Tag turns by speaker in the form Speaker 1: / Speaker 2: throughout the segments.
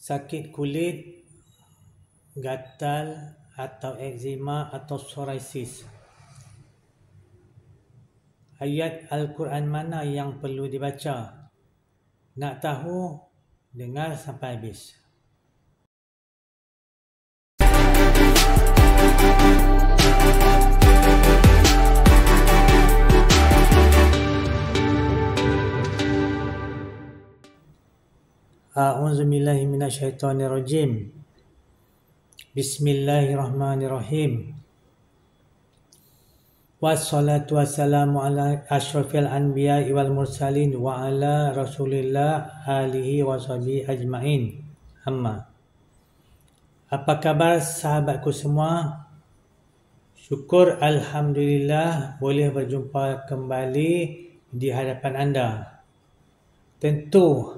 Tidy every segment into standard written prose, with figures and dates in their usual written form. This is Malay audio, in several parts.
Speaker 1: sakit kulit, gatal atau eczema atau psoriasis. Ayat Al-Quran mana yang perlu dibaca? Nak tahu? Dengar sampai habis. A'udzubillahi minasyaitonirrajim. Bismillahirrahmanirrahim. Wassalatu wassalamu ala asyrafil anbiya'i wal mursalin wa ala rasulillah alihi wa sahbihi ajma'in. Amma. Apa khabar sahabatku semua? Syukur Alhamdulillah boleh berjumpa kembali di hadapan anda. Tentu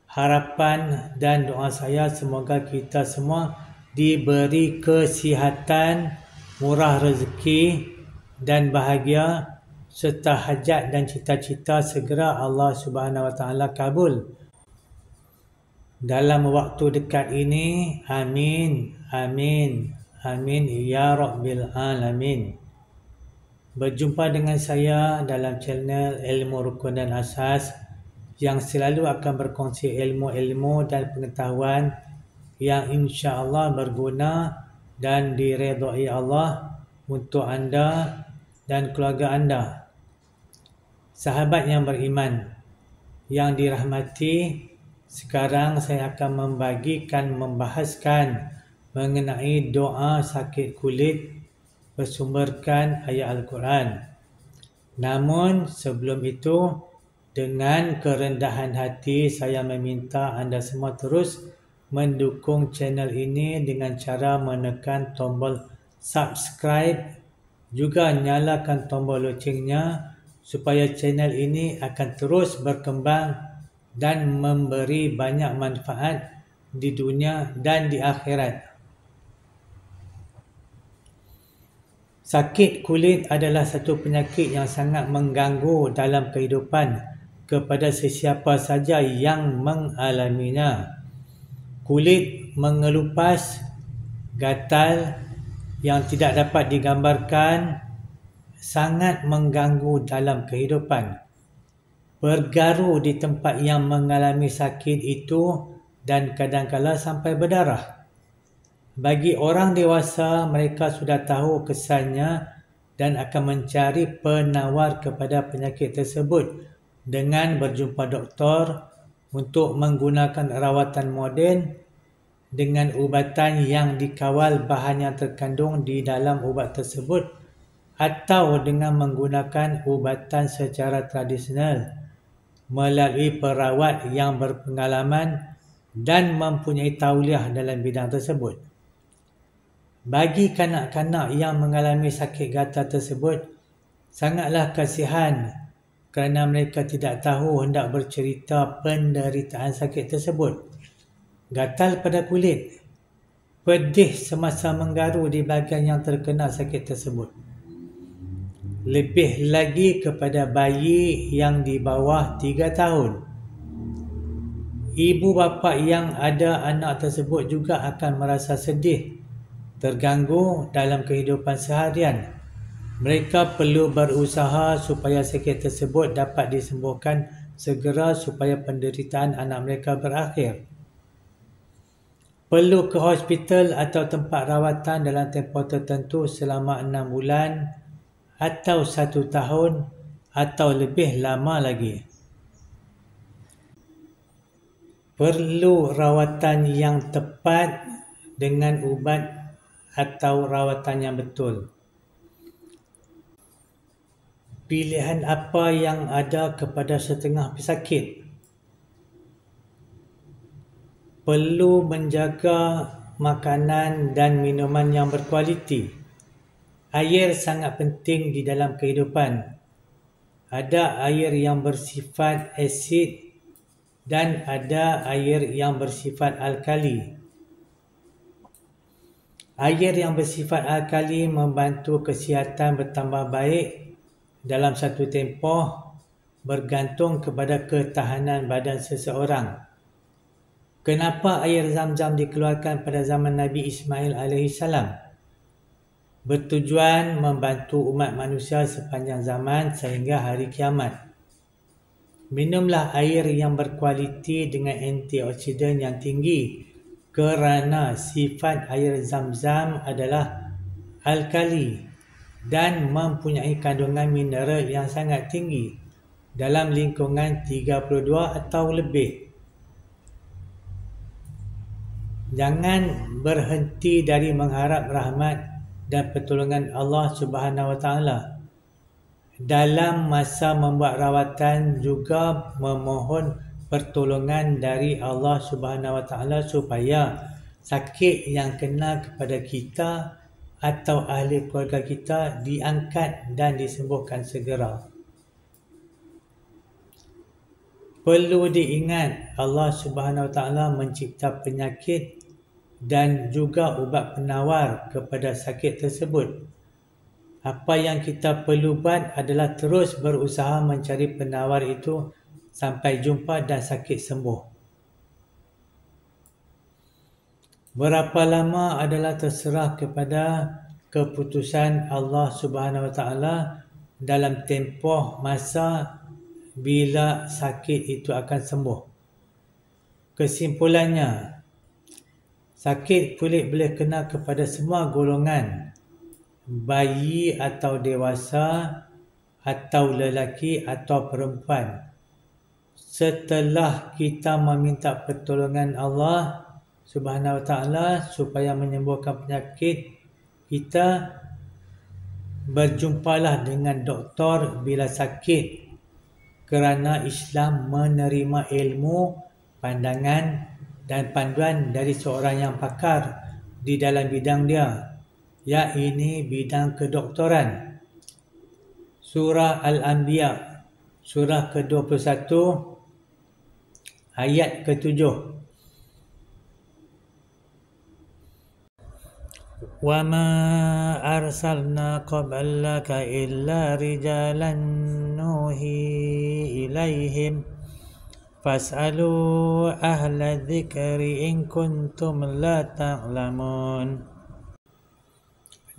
Speaker 1: harapan dan doa saya semoga kita semua diberi kesihatan, murah rezeki dan bahagia serta hajat dan cita-cita segera Allah Subhanahu Wa Taala kabul. Dalam waktu dekat ini, amin, amin, amin ya Rabbil Alamin. Berjumpa dengan saya dalam channel Ilmu Rukun dan Asas yang selalu akan berkongsi ilmu-ilmu dan pengetahuan yang insya-Allah berguna dan diredai Allah untuk anda dan keluarga anda. Sahabat yang beriman yang dirahmati, sekarang saya akan membahaskan mengenai doa sakit kulit bersumberkan ayat Al-Quran. Namun sebelum itu, dengan kerendahan hati saya meminta anda semua terus mendukung channel ini dengan cara menekan tombol subscribe, juga nyalakan tombol locengnya supaya channel ini akan terus berkembang dan memberi banyak manfaat di dunia dan di akhirat. Sakit kulit adalah satu penyakit yang sangat mengganggu dalam kehidupan kepada sesiapa saja yang mengalaminya. Kulit mengelupas, gatal yang tidak dapat digambarkan, sangat mengganggu dalam kehidupan. Bergaru di tempat yang mengalami sakit itu dan kadang-kala sampai berdarah. Bagi orang dewasa, mereka sudah tahu kesannya dan akan mencari penawar kepada penyakit tersebut dengan berjumpa doktor untuk menggunakan rawatan moden dengan ubatan yang dikawal bahan yang terkandung di dalam ubat tersebut atau dengan menggunakan ubatan secara tradisional melalui perawat yang berpengalaman dan mempunyai tauliah dalam bidang tersebut. Bagi kanak-kanak yang mengalami sakit gatal tersebut, sangatlah kasihan kerana mereka tidak tahu hendak bercerita penderitaan sakit tersebut. Gatal pada kulit, pedih semasa menggaru di bahagian yang terkena sakit tersebut. Lebih lagi kepada bayi yang di bawah 3 tahun. Ibu bapa yang ada anak tersebut juga akan merasa sedih, terganggu dalam kehidupan seharian. Mereka perlu berusaha supaya sakit tersebut dapat disembuhkan segera supaya penderitaan anak mereka berakhir. Perlu ke hospital atau tempat rawatan dalam tempoh tertentu selama 6 bulan atau 1 tahun atau lebih lama lagi. Perlu rawatan yang tepat dengan ubat atau rawatan yang betul. Pilihan apa yang ada kepada setengah pesakit? Perlu menjaga makanan dan minuman yang berkualiti. Air sangat penting di dalam kehidupan. Ada air yang bersifat asid dan ada air yang bersifat alkali. Air yang bersifat alkali membantu kesihatan bertambah baik dalam satu tempoh bergantung kepada ketahanan badan seseorang. Kenapa air Zam-Zam dikeluarkan pada zaman Nabi Ismail AS? Bertujuan membantu umat manusia sepanjang zaman sehingga hari kiamat. Minumlah air yang berkualiti dengan antioksidan yang tinggi kerana sifat air Zam-Zam adalah alkali dan mempunyai kandungan mineral yang sangat tinggi dalam lingkungan 32 atau lebih. Jangan berhenti dari mengharap rahmat dan pertolongan Allah Subhanahu Wa Taala. Dalam masa membuat rawatan juga memohon pertolongan dari Allah Subhanahu Wa Taala supaya sakit yang kena kepada kita atau ahli keluarga kita diangkat dan disembuhkan segera. Perlu diingat Allah Subhanahu Wa Taala mencipta penyakit dan juga ubat penawar kepada sakit tersebut. Apa yang kita perlu buat adalah terus berusaha mencari penawar itu sampai jumpa dan sakit sembuh. Berapa lama adalah terserah kepada keputusan Allah Subhanahu Wa Taala dalam tempoh masa bila sakit itu akan sembuh. Kesimpulannya, sakit kulit boleh kena kepada semua golongan, bayi atau dewasa, atau lelaki atau perempuan. Setelah kita meminta pertolongan Allah Subhanahu Wa Taala supaya menyembuhkan penyakit kita, berjumpalah dengan doktor bila sakit, kerana Islam menerima ilmu, pandangan dan panduan dari seorang yang pakar di dalam bidang dia, iaitu bidang kedoktoran. Surah Al-Anbiya, surah ke-21, ayat ke-7. وَمَا أَرْسَلْنَا قَبْلَكَ إِلَّا رِجَالًا نُوحِي إِلَيْهِمْ فَاسْأَلُوا أَهْلَ الذِّكْرِ إِن كُنتُمْ لَا تَعْلَمُونَ.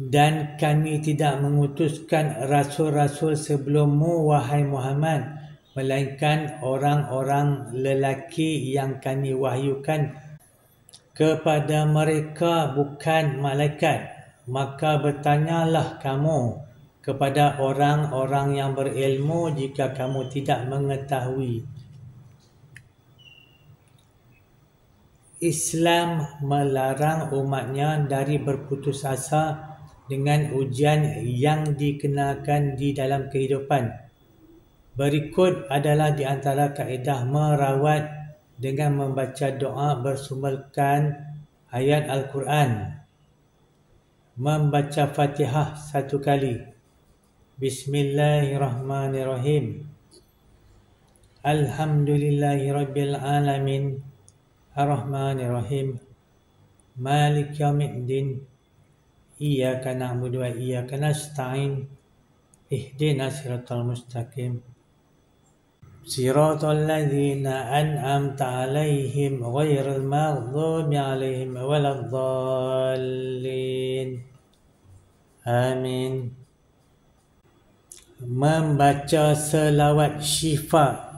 Speaker 1: Dan kami tidak mengutuskan rasul-rasul sebelummu, wahai Muhammad, melainkan orang-orang lelaki yang kami wahyukan kepada mereka, bukan malaikat. Maka bertanyalah kamu kepada orang-orang yang berilmu jika kamu tidak mengetahui. Islam melarang umatnya dari berputus asa dengan ujian yang dikenakan di dalam kehidupan. Berikut adalah di antara kaedah merawat dengan membaca doa bersumberkan ayat Al-Quran. Membaca Fatihah 1 kali. Bismillahirrahmanirrahim. Alhamdulillahirabbil alamin. Ar-Rahmanirrahim. Malik yaumiddin. Iyyaka na'budu wa iyyaka nasta'in. Ihdinas siratal mustaqim. Siratal ladzina an'amta 'alaihim ghairil maghdubi 'alaihim waladdallin. Amin. Membaca selawat syifa.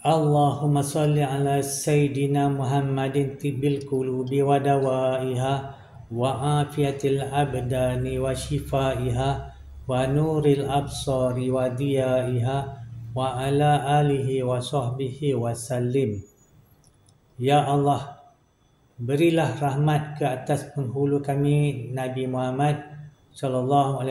Speaker 1: Allahumma salli ala Sayyidina Muhammadin tibbil qulubi wa dawaiha wa afiyatil abdani wa shifaiha wa nuril absari wa diyaiha wa ala alihi wa sahbihi wa sallim. Ya Allah, berilah rahmat ke atas penghulu kami Nabi Muhammad SAW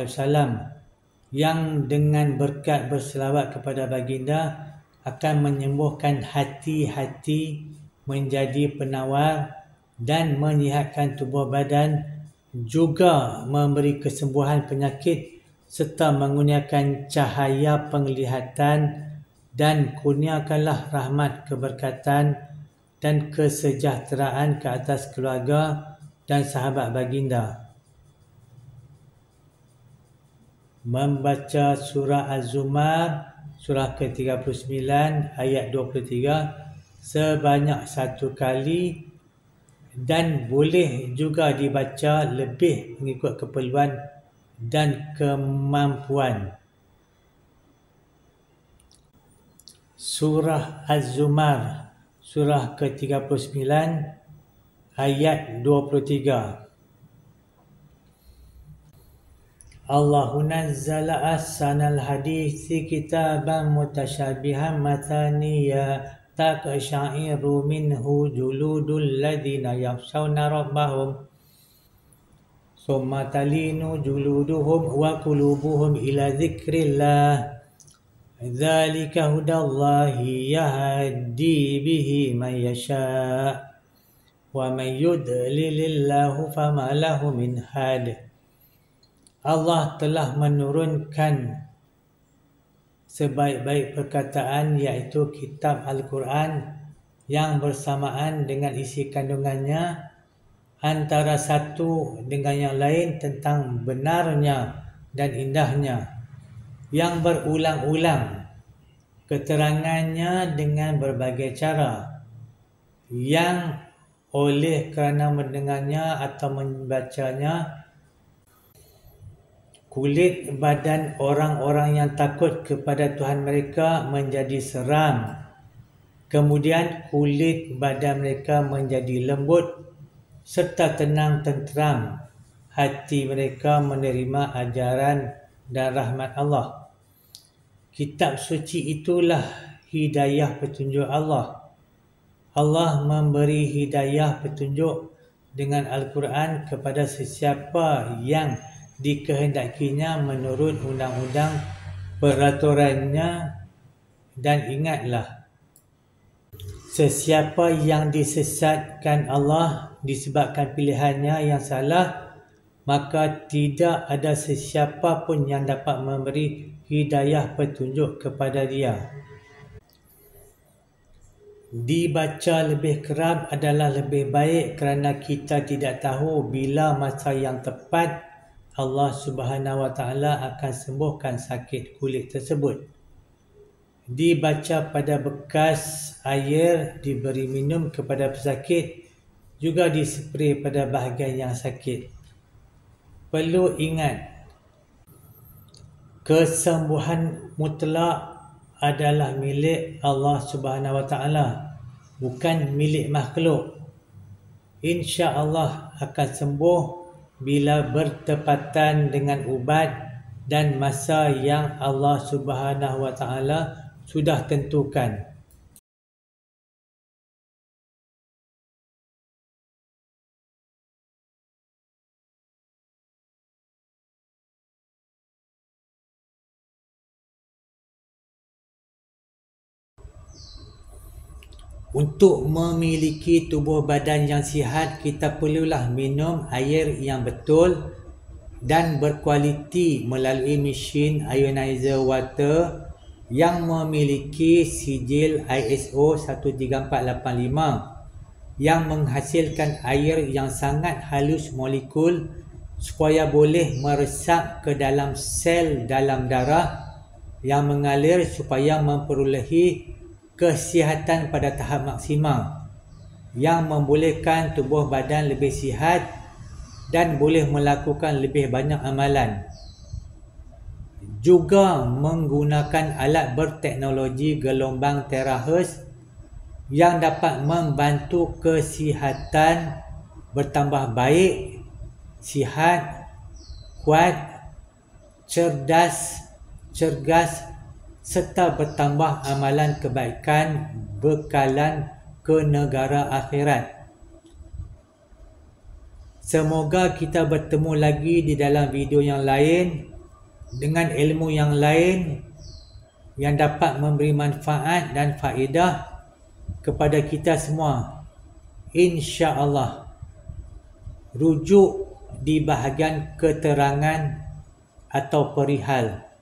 Speaker 1: yang dengan berkat berselawat kepada baginda akan menyembuhkan hati-hati, menjadi penawar dan menyihatkan tubuh badan, juga memberi kesembuhan penyakit serta mengurniakan cahaya penglihatan, dan kurniakanlah rahmat keberkatan dan kesejahteraan ke atas keluarga dan sahabat baginda. Membaca surah Az-Zumar, surah ke-39 ayat 23. sebanyak 1 kali dan boleh juga dibaca lebih mengikut keperluan dan kemampuan. Surah Az-Zumar, surah ke-39, ayat 23. Allahu nazzala ahsanal hadithi kitaban mutasyabihan mathaniya taqsha'iru minhu juludul ladhina yakhshawna rabbahum summa talinu juluduhum wa qulubuhum ila dzikrillah dzalika hudallahi yahdi bihi man yasha' wa man yudlilillahu fama lahu min had. Allah telah menurunkan sebaik-baik perkataan iaitu kitab Al-Quran yang bersamaan dengan isi kandungannya antara satu dengan yang lain tentang benarnya dan indahnya, yang berulang-ulang keterangannya dengan berbagai cara, yang oleh kerana mendengarnya atau membacanya kulit badan orang-orang yang takut kepada Tuhan mereka menjadi seram. Kemudian kulit badan mereka menjadi lembut serta tenang tenteram. Hati mereka menerima ajaran dan rahmat Allah. Kitab suci itulah hidayah petunjuk Allah. Allah memberi hidayah petunjuk dengan Al-Quran kepada sesiapa yang dikehendakinya menurut undang-undang peraturannya, dan ingatlah, sesiapa yang disesatkan Allah disebabkan pilihannya yang salah, maka tidak ada sesiapa pun yang dapat memberi hidayah petunjuk kepada dia. Dibaca lebih kerap adalah lebih baik kerana kita tidak tahu bila masa yang tepat Allah Subhanahu Wa Taala akan sembuhkan sakit kulit tersebut. Dibaca pada bekas air diberi minum kepada pesakit, juga dispray pada bahagian yang sakit. Perlu ingat, kesembuhan mutlak adalah milik Allah Subhanahu Wa Taala, bukan milik makhluk. Insya-Allah akan sembuh bila bertepatan dengan ubat dan masa yang Allah Subhanahu Wa Taala sudah tentukan. Untuk memiliki tubuh badan yang sihat, kita perlulah minum air yang betul dan berkualiti melalui mesin ionizer water yang memiliki sijil ISO 13485 yang menghasilkan air yang sangat halus molekul supaya boleh meresap ke dalam sel dalam darah yang mengalir supaya memperolehi kesihatan pada tahap maksimal yang membolehkan tubuh badan lebih sihat dan boleh melakukan lebih banyak amalan. Juga menggunakan alat berteknologi gelombang terahertz yang dapat membantu kesihatan bertambah baik, sihat, kuat, cergas, serta bertambah amalan kebaikan bekalan ke negara akhirat. Semoga kita bertemu lagi di dalam video yang lain dengan ilmu yang lain yang dapat memberi manfaat dan faedah kepada kita semua. Insya-Allah. Rujuk di bahagian keterangan atau perihal.